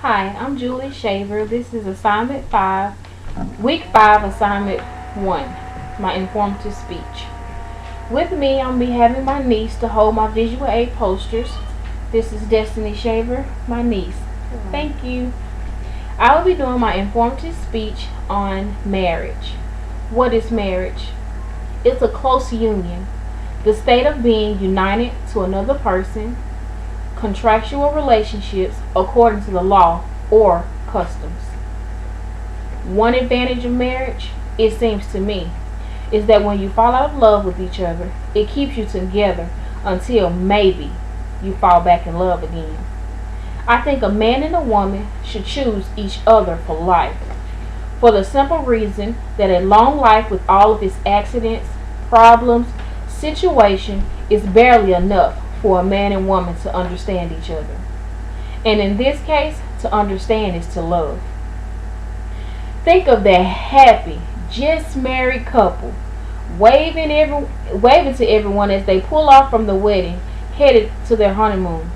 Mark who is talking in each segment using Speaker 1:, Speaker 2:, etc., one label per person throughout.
Speaker 1: Hi, I'm Julie Shaver. This is assignment 5, week 5, assignment 1, my informative speech. With me, I'll be having my niece to hold my visual aid posters. This is Destiny Shaver, my niece. Thank you. I will be doing my informative speech on marriage. What is marriage? It's a close union, the state of being united to another person, contractual relationships according to the law or customs. One advantage of marriage, it seems to me, is that when you fall out of love with each other, it keeps you together until maybe you fall back in love again. I think a man and a woman should choose each other for life, for the simple reason that a long life with all of its accidents, problems, situation is barely enough for a man and woman to understand each other. And in this case, to understand is to love. Think of that happy, just married couple waving to everyone as they pull off from the wedding, headed to their honeymoon.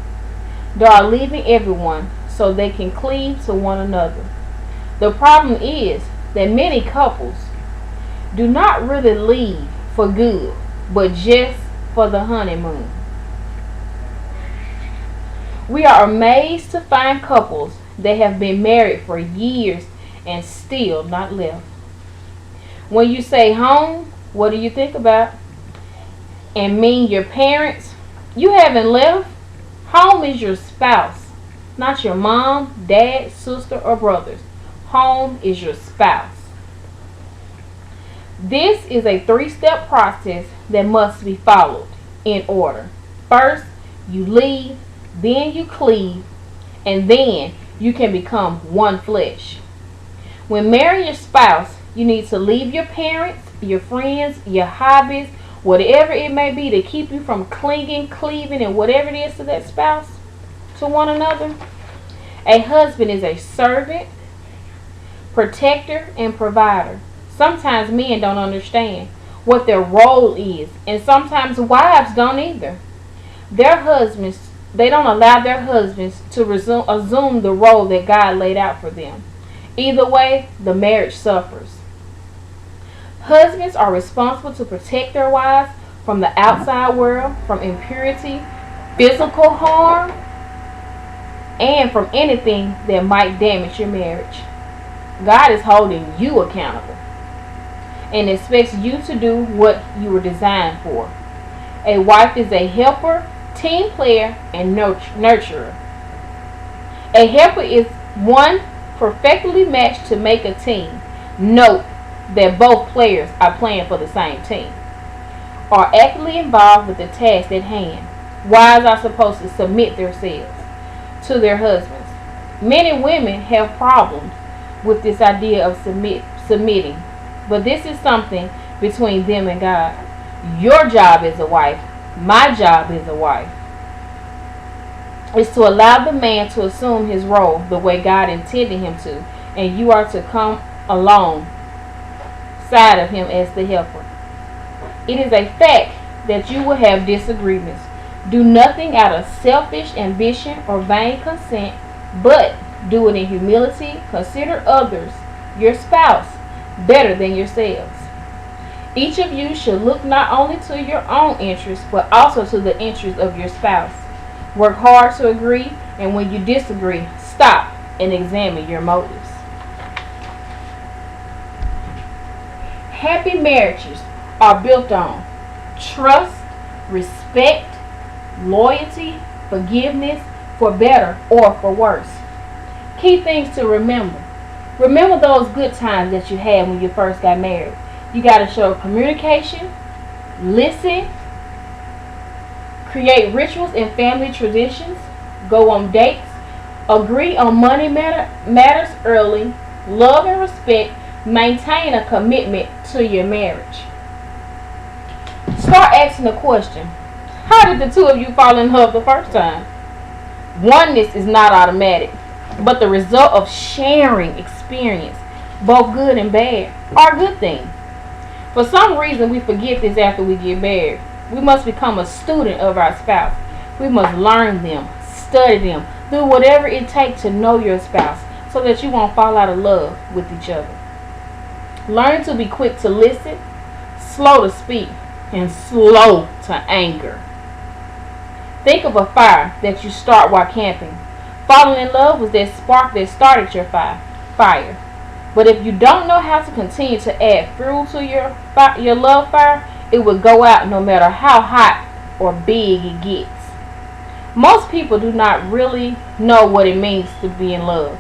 Speaker 1: They are leaving everyone so they can cleave to one another. The problem is that many couples do not really leave for good, but just for the honeymoon. We are amazed to find couples that have been married for years and still not left. When you say home, what do you think about? And mean your parents? You haven't left. Home is your spouse, not your mom, dad, sister, or brothers. Home is your spouse. This is a 3-step process that must be followed in order. First, you leave, then you cleave, and then you can become one flesh. When marrying your spouse, you need to leave your parents, your friends, your hobbies, whatever it may be to keep you from clinging, cleaving, and whatever it is to that spouse, to one another. A husband is a servant, protector, and provider. Sometimes men don't understand what their role is, and sometimes wives don't either. They don't allow their husbands to assume the role that God laid out for them. Either way, the marriage suffers. Husbands are responsible to protect their wives from the outside world, from impurity, physical harm, and from anything that might damage your marriage. God is holding you accountable and expects you to do what you were designed for. A wife is a helper, team player, and nurturer. A helper is one perfectly matched to make a team. Note that both players are playing for the same team, are actively involved with the task at hand. Wives are supposed to submit themselves to their husbands. Many women have problems with this idea of submitting, but this is something between them and God. Your job as a wife, my job as a wife, is to allow the man to assume his role the way God intended him to, and you are to come alongside of him as the helper. It is a fact that you will have disagreements. Do nothing out of selfish ambition or vain consent, but do it in humility. Consider others, your spouse, better than yourselves. Each of you should look not only to your own interests, but also to the interests of your spouse. Work hard to agree, and when you disagree, stop and examine your motives. Happy marriages are built on trust, respect, loyalty, forgiveness, for better or for worse. Key things to remember. Remember those good times that you had when you first got married. You got to show communication, listen, create rituals and family traditions, go on dates, agree on money matters early, love and respect, maintain a commitment to your marriage. Start asking the question, how did the two of you fall in love the first time? Oneness is not automatic, but the result of sharing experience, both good and bad, are a good thing. For some reason, we forget this after we get married. We must become a student of our spouse. We must learn them, study them, Do whatever it takes to know your spouse so that you won't fall out of love with each other. Learn to be quick to listen, slow to speak, and slow to anger. Think of a fire that you start while camping. Falling in love was that spark that started your fire. But if you don't know how to continue to add fuel to your love fire, it will go out no matter how hot or big it gets. Most people do not really know what it means to be in love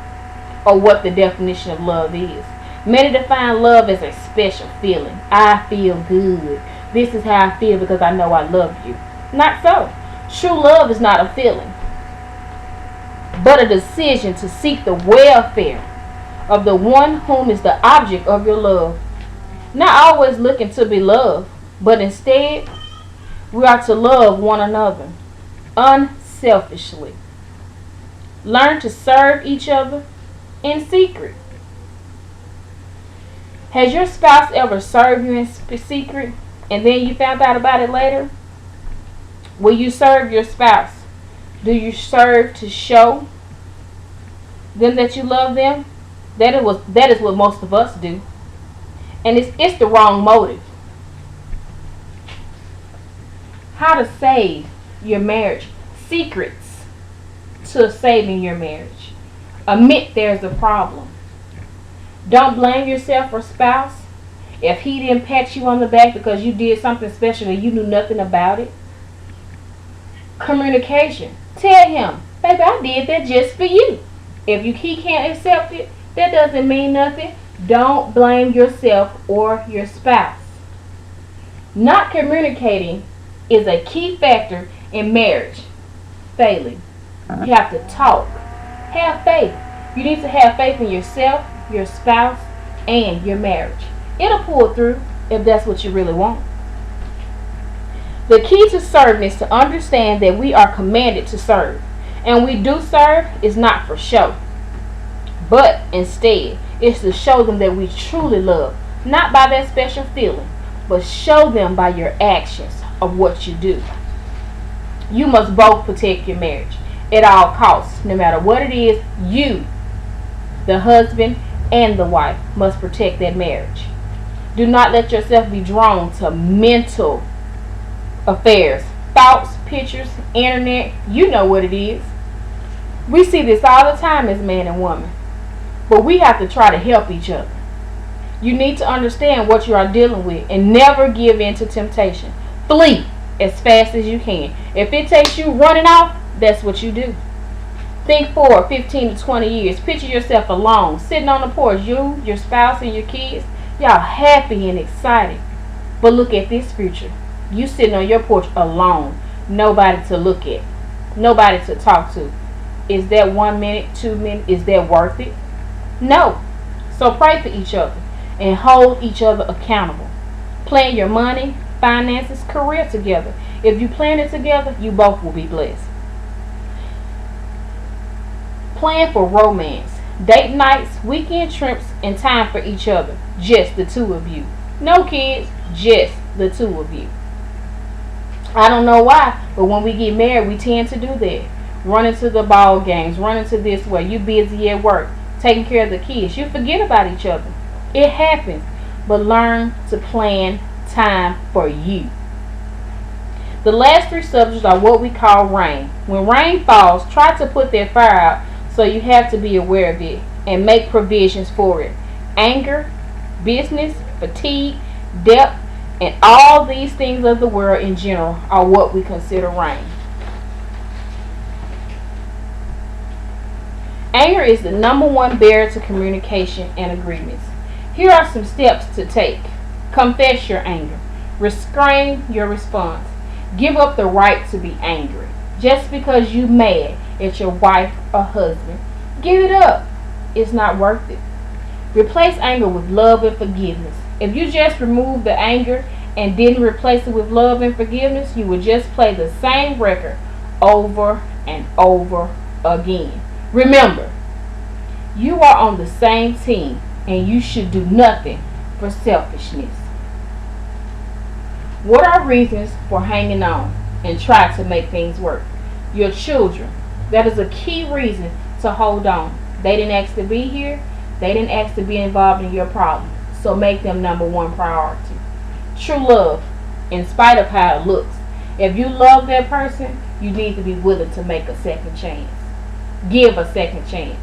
Speaker 1: or what the definition of love is. Many define love as a special feeling. I feel good. This is how I feel because I know I love you. Not so. True love is not a feeling, but a decision to seek the welfare of the one whom is the object of your love. Not always looking to be loved, but instead we are to love one another unselfishly. Learn to serve each other in secret. Has your spouse ever served you in secret and then you found out about it later? Will you serve your spouse? Do you serve to show them that you love them? That is what most of us do. And it's the wrong motive. How to save your marriage. Secrets to saving your marriage. Admit there's a problem. Don't blame yourself or spouse if he didn't pat you on the back because you did something special and you knew nothing about it. Communication. Tell him, baby, I did that just for you. If he can't accept it, that doesn't mean nothing. Don't blame yourself or your spouse. Not communicating is a key factor in marriage failing. You have to talk. Have faith. You need to have faith in yourself, your spouse, and your marriage. It'll pull through if that's what you really want. The key to serving is to understand that we are commanded to serve. And we do serve is not for show, but instead it's to show them that we truly love, not by that special feeling, but show them by your actions of what you do. You must both protect your marriage at all costs. No matter what it is, you, the husband and the wife, must protect that marriage. Do not let yourself be drawn to mental affairs, thoughts, pictures, internet. You know what it is. We see this all the time as man and woman, but we have to try to help each other. You need to understand what you are dealing with and never give in to temptation. Flee as fast as you can. If it takes you running off, that's what you do. Think forward 15 to 20 years. Picture yourself alone, sitting on the porch, you, your spouse, and your kids. Y'all happy and excited. But look at this future. You sitting on your porch alone. Nobody to look at. Nobody to talk to. Is that 1 minute, 2 minutes, is that worth it? No. So pray for each other and hold each other accountable. Plan your money, finances, career together. If you plan it together, you both will be blessed. Plan for romance, date nights, weekend trips, and time for each other. Just the two of you. No kids, just the two of you. I don't know why, but when we get married, we tend to do that. Running to the ball games, running to this way. You busy at work, taking care of the kids. You forget about each other. It happens, but learn to plan time for you. The last three subjects are what we call rain. When rain falls, try to put that fire out, so you have to be aware of it and make provisions for it. Anger, business, fatigue, debt, and all these things of the world in general are what we consider rain. Anger is the number one barrier to communication and agreements. Here are some steps to take. Confess your anger. Restrain your response. Give up the right to be angry. Just because you mad at your wife or husband, give it up. It's not worth it. Replace anger with love and forgiveness. If you just remove the anger and didn't replace it with love and forgiveness, you would just play the same record over and over again. Remember, you are on the same team and you should do nothing for selfishness. What are reasons for hanging on and try to make things work? Your children. That is a key reason to hold on. They didn't ask to be here. They didn't ask to be involved in your problem. So make them number one priority. True love, in spite of how it looks. If you love that person, you need to be willing to make a second chance. Give a second chance.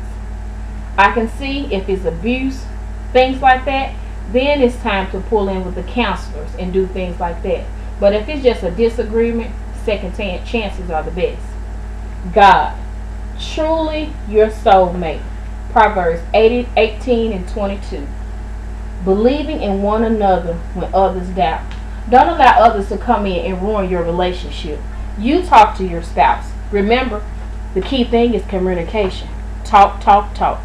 Speaker 1: I can see if it's abuse, things like that, then it's time to pull in with the counselors and do things like that. But if it's just a disagreement, second chances are the best. God, truly your soulmate. Proverbs 18 and 22. Believing in one another when others doubt. Don't allow others to come in and ruin your relationship. You talk to your spouse. Remember, the key thing is communication. Talk, talk, talk.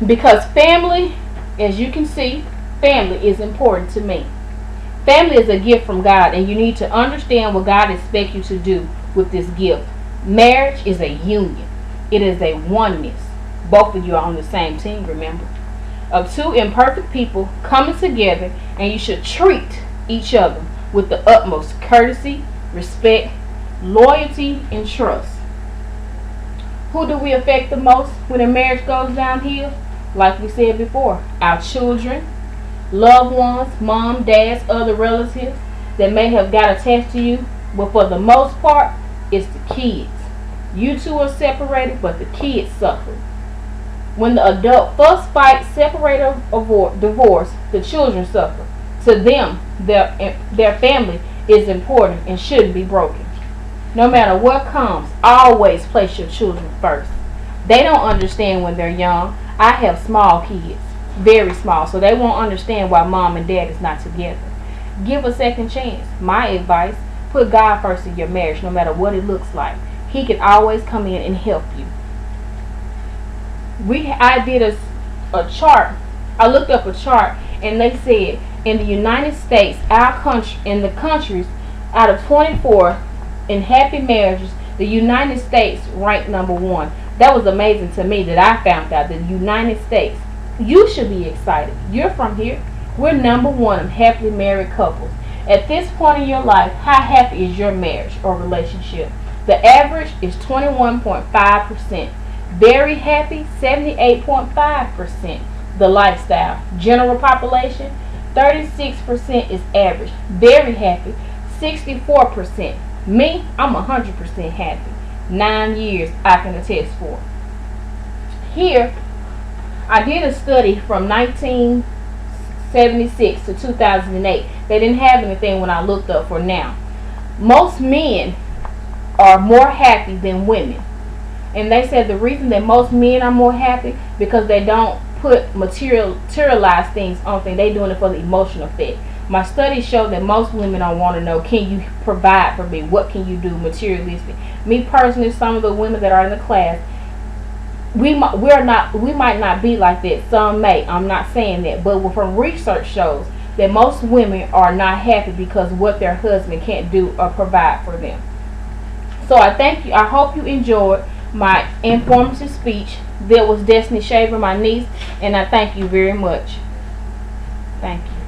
Speaker 1: Because family, as you can see, family is important to me. Family is a gift from God, and you need to understand what God expects you to do with this gift. Marriage is a union. It is a oneness. Both of you are on the same team, remember. Of two imperfect people coming together, and you should treat each other with the utmost courtesy, respect, loyalty, and trust. Who do we affect the most when a marriage goes downhill? Like we said before, our children, loved ones, mom, dads, other relatives that may have got attached to you, but for the most part, it's the kids. You two are separated, but the kids suffer. When the adult fuss, fight, separate, or divorce, the children suffer. To them, their family is important and shouldn't be broken. No matter what comes, always place your children first. They don't understand when they're young. I have small kids, very small, so they won't understand why mom and dad is not together. Give a second chance. My advice, put God first in your marriage, no matter what it looks like. He can always come in and help you. I did a chart. I looked up a chart, and they said in the United States, our country, in the countries out of 24 in happy marriages, the United States ranked number one. That was amazing to me that I found out that the United States. You should be excited. You're from here. We're number one of happily married couples. At this point in your life, how happy is your marriage or relationship? The average is 21.5%. Very happy, 78.5%. The lifestyle. General population, 36% is average. Very happy, 64%. Me, I'm 100% happy. 9 years I can attest for. Here, I did a study from 1976 to 2008. They didn't have anything when I looked up for now. Most men are more happy than women. And they said the reason that most men are more happy because they don't put materialize things on things. They're doing it for the emotional effect. My studies show that most women don't want to know, can you provide for me? What can you do materialistically? Me personally, some of the women that are in the class, we might not be like that. Some may. I'm not saying that. But from research shows that most women are not happy because what their husband can't do or provide for them. So I thank you. I hope you enjoyed my informative speech. There was Destiny Shaver, my niece, and I thank you very much. Thank you.